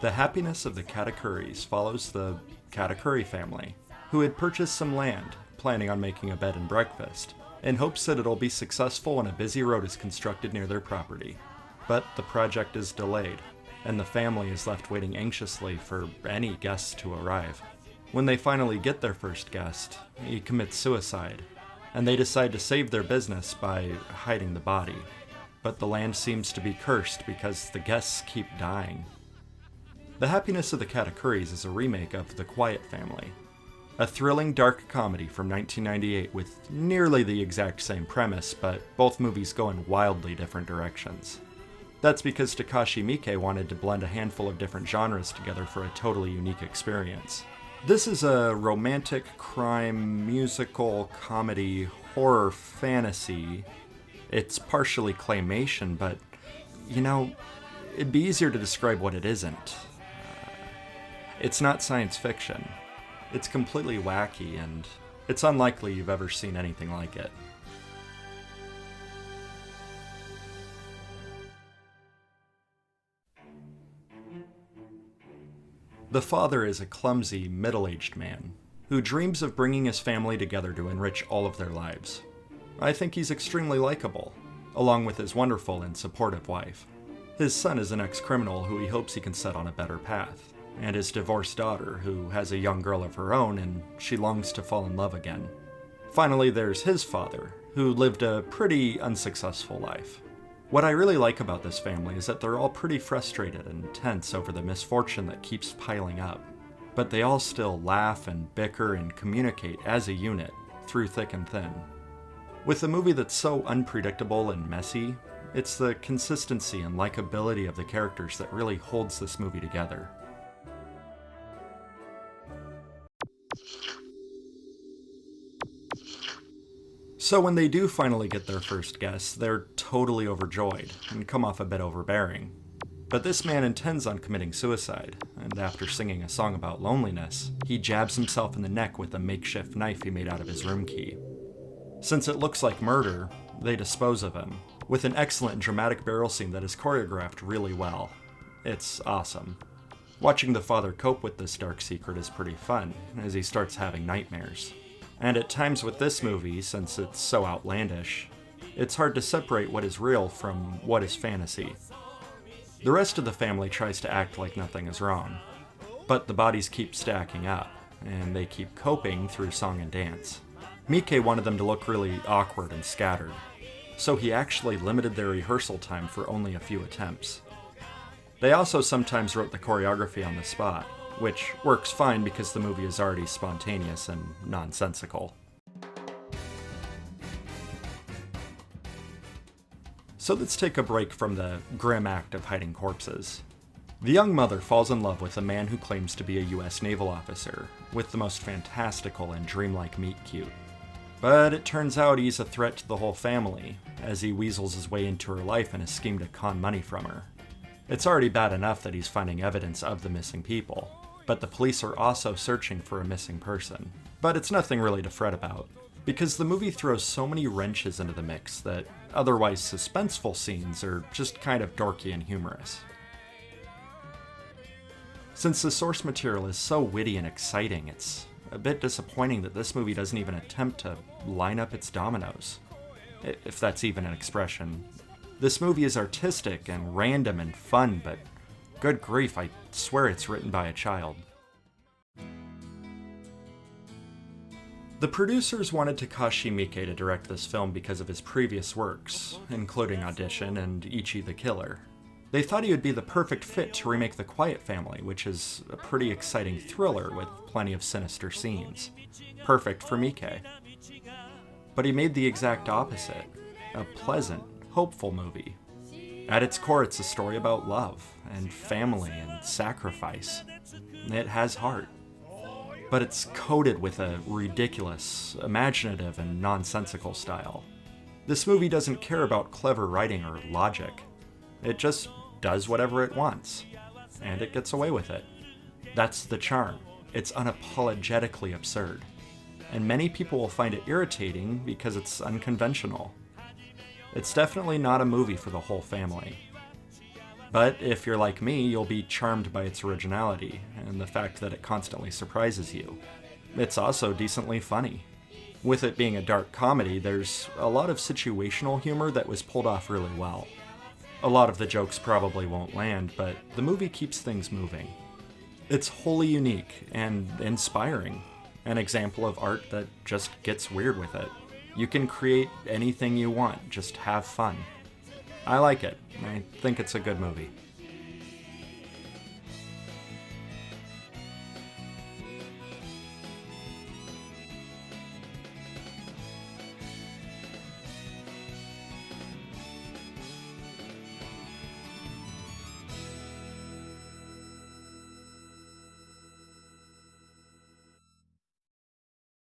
The happiness of the Katakuris follows the Katakuri family, who had purchased some land, planning on making a bed and breakfast, in hopes that it'll be successful when a busy road is constructed near their property. But the project is delayed, and the family is left waiting anxiously for any guests to arrive. When they finally get their first guest, he commits suicide, and they decide to save their business by hiding the body. But the land seems to be cursed because the guests keep dying. The Happiness of the Katakuris is a remake of The Quiet Family, a thrilling dark comedy from 1998 with nearly the exact same premise, but both movies go in wildly different directions. That's because Takashi Miike wanted to blend a handful of different genres together for a totally unique experience. This is a romantic, crime, musical, comedy, horror, fantasy. It's partially claymation, but, it'd be easier to describe what it isn't. It's not science fiction. It's completely wacky, and it's unlikely you've ever seen anything like it. The father is a clumsy, middle-aged man who dreams of bringing his family together to enrich all of their lives. I think he's extremely likable, along with his wonderful and supportive wife. His son is an ex-criminal who he hopes he can set on a better path, and his divorced daughter, who has a young girl of her own and she longs to fall in love again. Finally, there's his father, who lived a pretty unsuccessful life. What I really like about this family is that they're all pretty frustrated and tense over the misfortune that keeps piling up, but they all still laugh and bicker and communicate as a unit, through thick and thin. With a movie that's so unpredictable and messy, it's the consistency and likability of the characters that really holds this movie together. So when they do finally get their first guest, they're totally overjoyed and come off a bit overbearing. But this man intends on committing suicide, and after singing a song about loneliness, he jabs himself in the neck with a makeshift knife he made out of his room key. Since it looks like murder, they dispose of him, with an excellent dramatic burial scene that is choreographed really well. It's awesome. Watching the father cope with this dark secret is pretty fun, as he starts having nightmares. And at times with this movie, since it's so outlandish, it's hard to separate what is real from what is fantasy. The rest of the family tries to act like nothing is wrong, but the bodies keep stacking up, and they keep coping through song and dance. Miike wanted them to look really awkward and scattered, so he actually limited their rehearsal time for only a few attempts. They also sometimes wrote the choreography on the spot, which works fine because the movie is already spontaneous and nonsensical. So let's take a break from the grim act of hiding corpses. The young mother falls in love with a man who claims to be a US naval officer, with the most fantastical and dreamlike meet cute. But it turns out he's a threat to the whole family, as he weasels his way into her life in a scheme to con money from her. It's already bad enough that he's finding evidence of the missing people, but the police are also searching for a missing person. But it's nothing really to fret about, because the movie throws so many wrenches into the mix that otherwise suspenseful scenes are just kind of dorky and humorous. Since the source material is so witty and exciting, it's a bit disappointing that this movie doesn't even attempt to line up its dominoes, if that's even an expression. This movie is artistic and random and fun, but good grief, I swear it's written by a child. The producers wanted Takashi Miike to direct this film because of his previous works, including Audition and Ichi the Killer. They thought he would be the perfect fit to remake The Quiet Family, which is a pretty exciting thriller with plenty of sinister scenes. Perfect for Miike. But he made the exact opposite. A pleasant, hopeful movie. At its core, it's a story about love, and family, and sacrifice. It has heart. But it's coated with a ridiculous, imaginative, and nonsensical style. This movie doesn't care about clever writing or logic. It just does whatever it wants, and it gets away with it. That's the charm. It's unapologetically absurd. And many people will find it irritating because it's unconventional. It's definitely not a movie for the whole family. But if you're like me, you'll be charmed by its originality and the fact that it constantly surprises you. It's also decently funny. With it being a dark comedy, there's a lot of situational humor that was pulled off really well. A lot of the jokes probably won't land, but the movie keeps things moving. It's wholly unique and inspiring, an example of art that just gets weird with it. You can create anything you want, just have fun. I like it. I think it's a good movie.